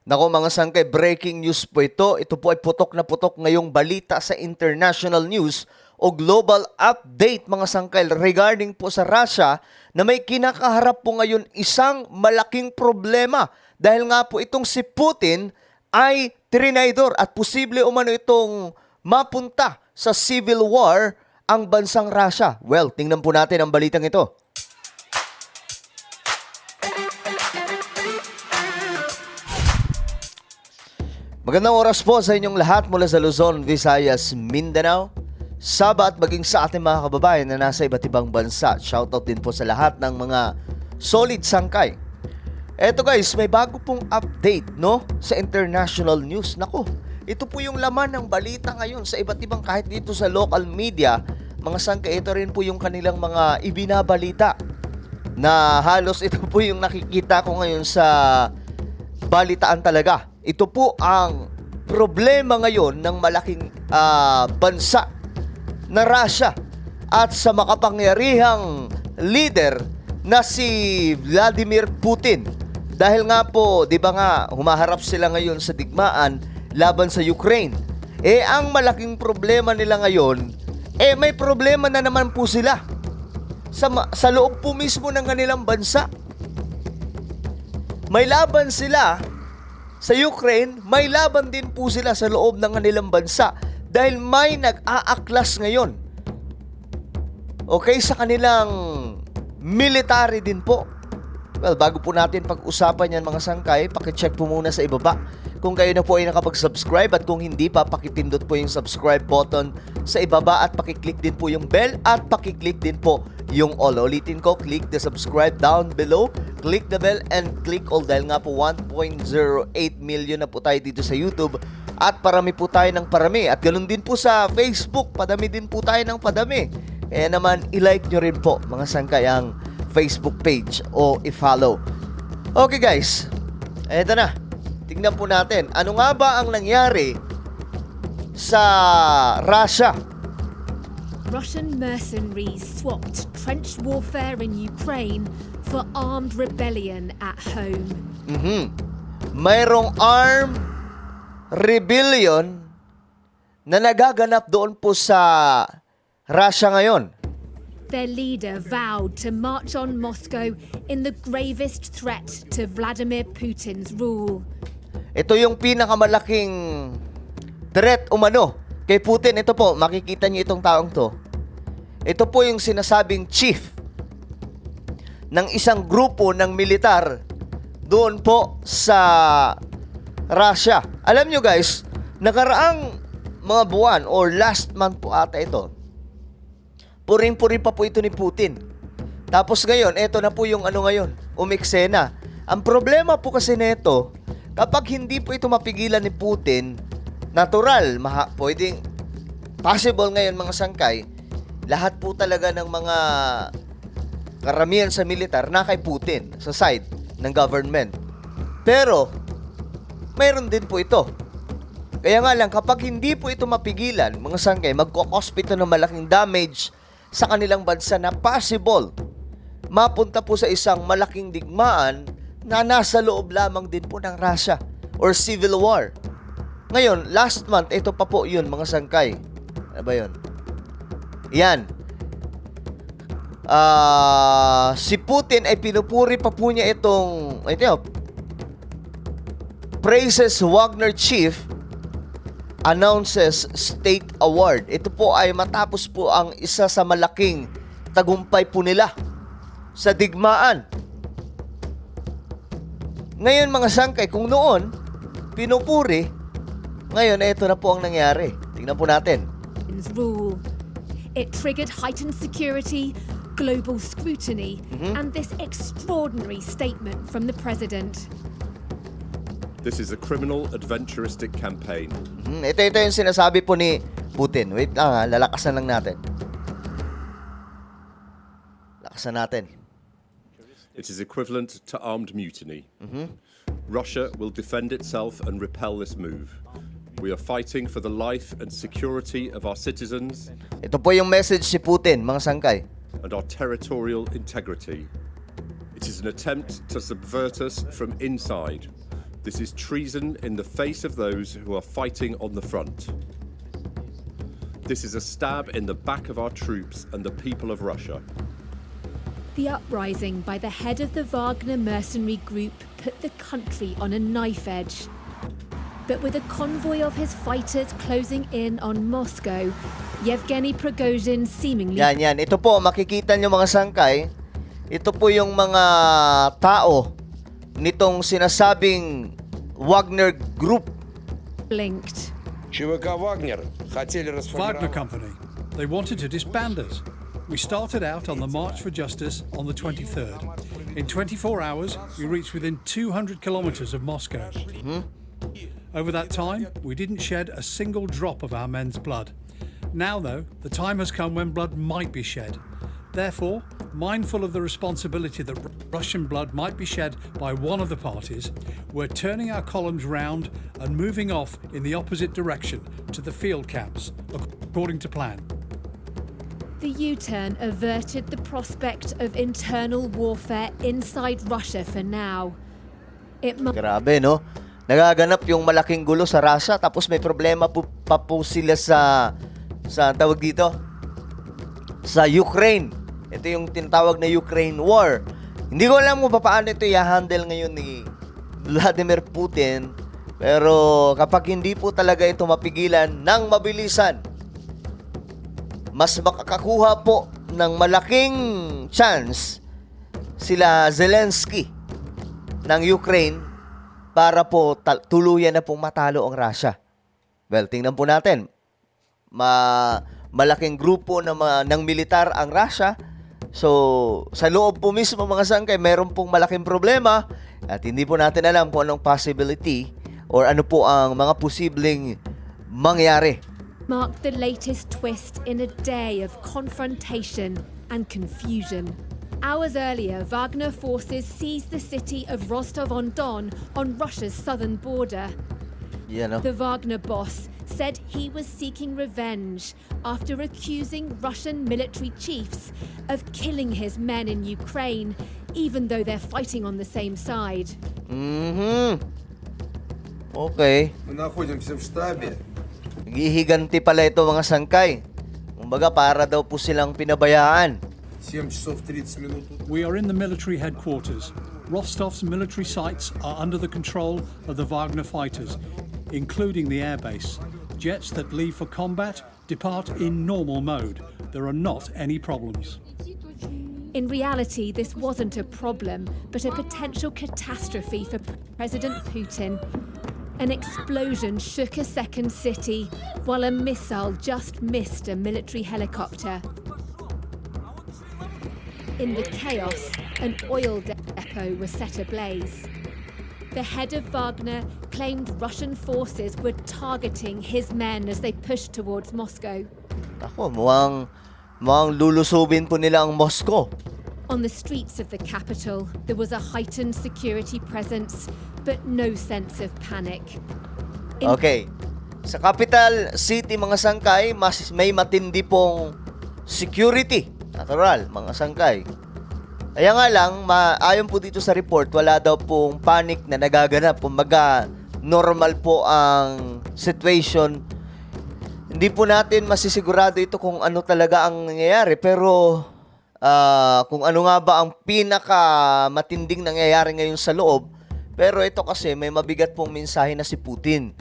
Nako mga sangkay, breaking news po ito. Ito po ay putok na putok ngayong balita sa international news o global update mga sangkay regarding po sa Russia na may kinakaharap po ngayon isang malaking problema. Dahil nga po itong si Putin ay trinaydor at posible umano itong mapunta sa civil war ang bansang Russia. Well, tingnan po natin ang balitang ito. Magandang oras po sa inyong lahat mula sa Luzon, Visayas, Mindanao, Sabah at maging sa ating mga kababayan na nasa iba't ibang bansa. Shoutout din po sa lahat ng mga solid sangkay. Eto guys, may bago pong update no sa international news. Nako, ito po yung laman ng balita ngayon sa iba't ibang kahit dito sa local media. Mga sangkay, ito rin po yung kanilang mga ibinabalita na halos ito po yung nakikita ko ngayon sa balitaan talaga. Ito po ang problema ngayon ng malaking bansa na Russia at sa makapangyarihang leader na si Vladimir Putin. Dahil nga po, di ba nga, humaharap sila ngayon sa digmaan laban sa Ukraine. Ang malaking problema nila ngayon, may problema na naman po sila sa loob po mismo ng kanilang bansa. May laban sila sa Ukraine, may laban din po sila sa loob ng kanilang bansa dahil may nag-aaklas ngayon. Okay, sa kanilang military din po. Well, bago po natin pag-usapan yan mga sangkay, pakicheck po muna sa ibaba. Kung kayo na po ay nakapag-subscribe at kung hindi pa, pakipindot po yung subscribe button sa ibaba at pakiclick din po yung bell at pakiclick din po yung all. Ulitin ko, click the subscribe down below, click the bell and click all dahil nga po 1.08 million na po tayo dito sa YouTube at parami po tayo ng parami at ganoon din po sa Facebook, padami din po tayo ng padami. Kaya naman i-like nyo rin po mga sangkay ang Facebook page o i-follow. Okay guys, eto na. Tingnan po natin, ano nga ba ang nangyari sa Russia? Russian mercenaries swapped trench warfare in Ukraine for armed rebellion at home. Mayroong armed rebellion na nagaganap doon po sa Russia ngayon. Their leader vowed to march on Moscow in the gravest threat to Vladimir Putin's rule. Ito yung pinakamalaking threat umano kay Putin. Ito po, makikita niyo itong taong to. Ito po yung sinasabing chief ng isang grupo ng militar doon po sa Russia. Alam nyo guys, nakaraang mga buwan or last month po ata ito, puring-puri pa po ito ni Putin. Tapos ngayon, ito na po yung ano ngayon, umiksena. Ang problema po kasi nito, kapag hindi po ito mapigilan ni Putin, natural, pwedeng, possible ngayon mga sangkay, lahat po talaga ng mga karamihan sa militar na kay Putin, sa side ng government. Pero, mayroon din po ito. Kaya nga lang, kapag hindi po ito mapigilan, mga sangkay, magkakos ito ng malaking damage sa kanilang bansa na possible mapunta po sa isang malaking digmaan na nasa loob lamang din po ng Russia or civil war. Ngayon, last month, ito pa po yun mga sangkay. Ano ba yun? Yan. Si Putin ay pinupuri pa po niya itong praises Wagner chief announces state award. Ito po ay matapos po ang isa sa malaking tagumpay po nila sa digmaan. Ngayon mga sangkay, kung noon pinupuri, ngayon ito na po ang nangyari. Tingnan po natin. Rule. It triggered heightened security, global scrutiny, and this extraordinary statement from the president. This is a criminal adventuristic campaign. Ito yung sinasabi po ni Putin. Wait lang lalakasan lang natin. Lakasan natin. It is equivalent to armed mutiny. Russia will defend itself and repel this move. We are fighting for the life and security of our citizens. Ito po yung message si Putin, mga sangkay. And our territorial integrity. It is an attempt to subvert us from inside, This is treason in the face of those who are fighting on the front. This is a stab in the back of our troops and the people of Russia. The uprising by the head of the Wagner mercenary group put the country on a knife edge. But with a convoy of his fighters closing in on Moscow, Yevgeny Prigozhin seemingly Yan. Ito po, makikita nyo mga sangkay. Ito po yung mga tao nitong sinasabing Wagner Group. blinked. ЧВК «Вагнер» хотели Wagner расформировать. Company. They wanted to disband us. We started out on the March for Justice on the 23rd. In 24 hours, we reached within 200 kilometers of Moscow. Over that time, we didn't shed a single drop of our men's blood. Now, though, the time has come when blood might be shed. Therefore, mindful of the responsibility that Russian blood might be shed by one of the parties, we're turning our columns round and moving off in the opposite direction to the field camps, according to plan. The U-turn averted the prospect of internal warfare inside Russia for now. It Grabe, no? Nagaganap yung malaking gulo sa Russia tapos may problema pa po sila sa tawag dito sa Ukraine. Ito yung tinatawag na Ukraine War. Hindi ko alam kung paano ito i-handle ngayon ni Vladimir Putin, pero kapag hindi po talaga ito mapigilan ng mabilisan, mas makakakuha po ng malaking chance sila Zelensky ng Ukraine para po tuluyan na pong matalo ang Russia. Well, tingnan po natin. Malaking grupo ng militar ang Russia. So, sa loob po mismo mga sangkay, meron pong malaking problema at hindi po natin alam kung anong possibility or ano po ang mga posibleng mangyari. marked the latest twist in a day of confrontation and confusion. Hours earlier, Wagner forces seized the city of Rostov-on-Don on Russia's southern border. Yan, no? The Wagner boss said he was seeking revenge after accusing Russian military chiefs of killing his men in Ukraine, even though they're fighting on the same side. Okay. Мы находимся в штабе. Gihiganti pala ito mga sangkay. Kumbaga para daw po silang pinabayaan. 7 часов 30 минут. We are in the military headquarters. Rostov's military sites are under the control of the Wagner fighters, including the airbase. Jets that leave for combat depart in normal mode. There are not any problems. In reality, this wasn't a problem, but a potential catastrophe for President Putin. An explosion shook a second city, while a missile just missed a military helicopter. In the chaos, an oil depot was set ablaze. The head of Wagner claimed Russian forces were targeting his men as they pushed towards Moscow. Ako, mukhang lulusubin po nila ang Moscow. On the streets of the capital, there was a heightened security presence, but no sense of panic. Okay. Sa capital city, mga sangkay, may matindi pong security. Natural, mga sangkay. Kaya nga lang, ayon po dito sa report, wala daw pong panic na nagaganap. Kumbaga, normal po ang situation. Hindi po natin masisigurado ito kung ano talaga ang nangyayari. Pero, kung ano nga ba ang pinaka matinding nangyayari ngayon sa loob. Pero ito kasi, may mabigat pong mensahe na si Putin.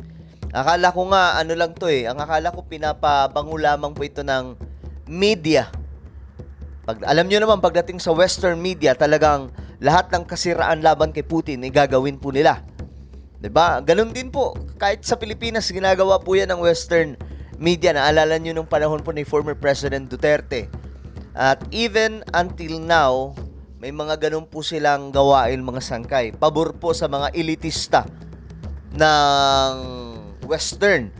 Akala ko nga, ano lang to ang akala ko pinapabango lamang po ito ng media. Alam nyo naman, pagdating sa Western media, talagang lahat ng kasiraan laban kay Putin ay gagawin po nila. 'Di ba? Ganun din po. Kahit sa Pilipinas, ginagawa po yan ng Western media. Naalala nyo nung panahon po ni former President Duterte. At even until now, may mga ganun po silang gawain, mga sangkay. Pabor po sa mga elitista ng Western.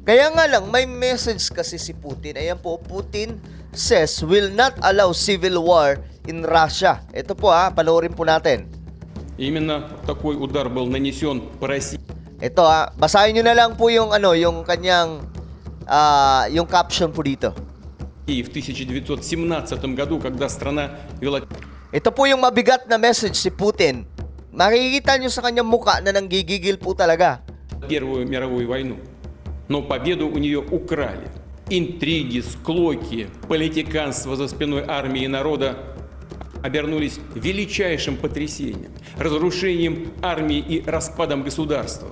Kaya nga lang, may message kasi si Putin. Ayan po, Putin says will not allow civil war in Russia. Ito po panoorin po natin. Именно такой удар был нанесен по России. Ito basahin nyo na lang po yung yung kanyang yung caption po dito. И в 1917 году, когда страна вела Ito po yung mabigat na message si Putin Makikita nyo sa kanyang muka na nanggigigil po talaga. Первую мировую войну. Но победу у нее украли. Интриги, склоки, политиканство за спиной армии и народа обернулись величайшим потрясением, разрушением армии и распадом государства,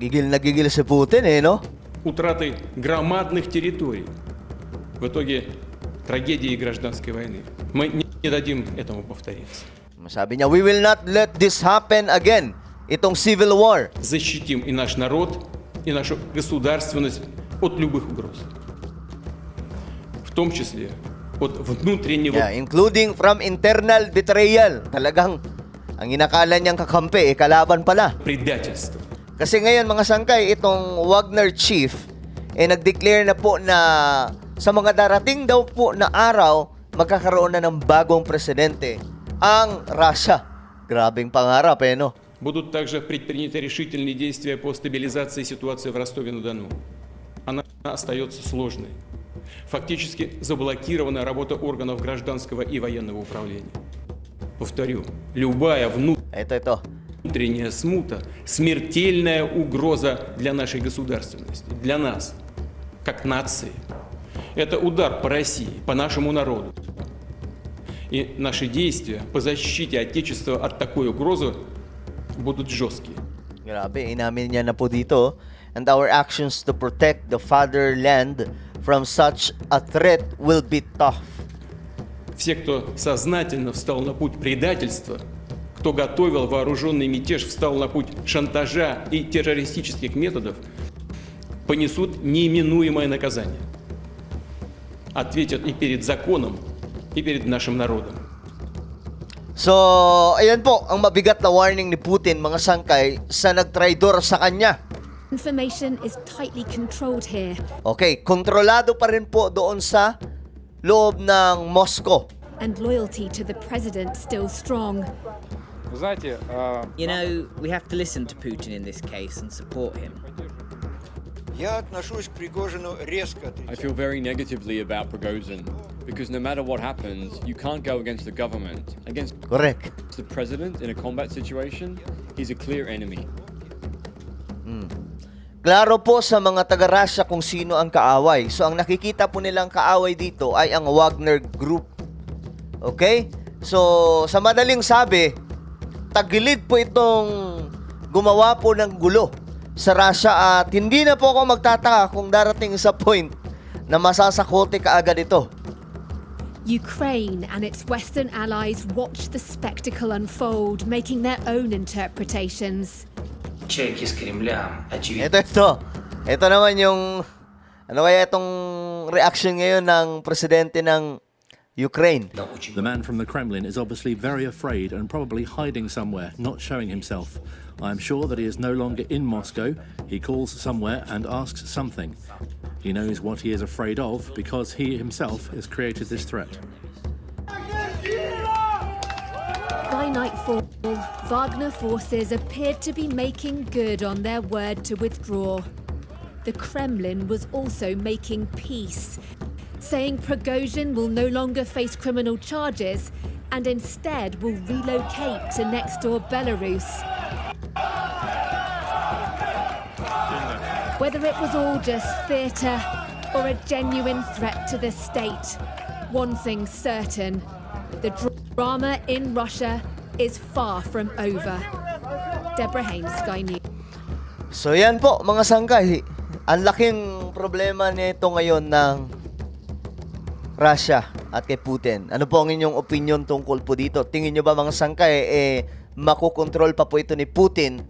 Gigil na gigil si Putin no? утратой громадных территорий. В итоге трагедии гражданской войны. Мы не дадим этому повториться. Sabi niya, we will not let this happen again. Itong civil war. Защитим и наш народ, и нашу государственность от любых угроз. В том числе от внутреннего Yeah, including from internal betrayal. Talagang, ang inakala niyang kakampi, kalaban pala. предательства. Kasi ngayon mga sangkay, itong Wagner chief, nag-declare na po na sa mga darating daw po na araw, magkakaroon na ng bagong presidente, ang Russia. Grabing pangarap no? Будут также предприняты решительные действия по стабилизации ситуации в Ростове-на-Дону. Она остается сложной. Фактически заблокирована работа органов гражданского и военного управления. Повторю, любая Ito. внутренняя смута – смертельная угроза для нашей государственности, для нас, как нации. Это удар по России, по нашему народу. И наши действия по защите Отечества от такой угрозы будут жесткие. Grabe, inamin niya na po dito. And our actions to protect the fatherland from such a threat will be tough. Все, кто сознательно встал на путь предательства, кто готовил вооруженный мятеж, встал на путь шантажа и террористических методов, понесут неименуемое наказание. Ответят и перед законом, и перед нашим народом. So, ayan po, ang mabigat na warning ni Putin, mga sangkay, sa nagtraidor sa kanya. Information is tightly controlled here. Okay, kontrolado pa rin po doon sa loob ng Moscow. And loyalty to the president still strong. You know, we have to listen to Putin in this case and support him. Я отношусь к Пригожину резко I feel very negatively about Prigozhin because no matter what happens, you can't go against the government. Against Correct. the president in a combat situation, he's a clear enemy. Klaro po sa mga taga-Russia kung sino ang kaaway. So, ang nakikita po nilang kaaway dito ay ang Wagner Group. Okay? So, sa madaling sabi, tagilid po itong gumawa po ng gulo sa Russia at hindi na po ako magtataka kung darating sa point na masasakote kaagad ito. Ukraine and its Western allies watch the spectacle unfold, making their own interpretations. Человек из Кремля, очевидно. Ito naman yung ano kaya itong reaction ngayon ng presidente ng Ukraine. The man from the Kremlin is obviously very afraid and probably hiding somewhere, not showing himself. I am sure that he is no longer in Moscow. He calls somewhere and asks something. He knows what he is afraid of because he himself has created this threat. By nightfall, Wagner forces appeared to be making good on their word to withdraw. The Kremlin was also making peace, saying Prigozhin will no longer face criminal charges and instead will relocate to next-door Belarus. Whether it was all just theatre or a genuine threat to the state, one thing's certain, the drama in Russia is far from over. Deborah Haynes, Sky News. So yan po mga sangkay, ang laking problema nito ngayon ng Russia at kay Putin. Ano po ang inyong opinion tungkol po dito? Tingin nyo ba mga sangkay, makokontrol pa po ito ni Putin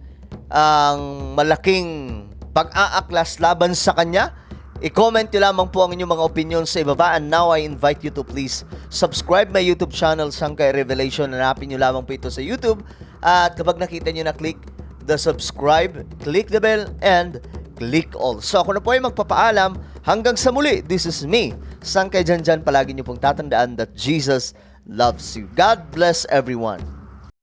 ang malaking pag-aaklas laban sa kanya? I-comment nyo lamang po ang inyong mga opinion sa ibaba. And now I invite you to please subscribe my YouTube channel, Sangkay Revelation. Hanapin nyo lamang po ito sa YouTube. At kapag nakita nyo na click the subscribe, click the bell, and click all. So ako na po ay magpapaalam. Hanggang sa muli, this is me, Sangkay Janjan. Palagi nyo pong tatandaan that Jesus loves you. God bless everyone.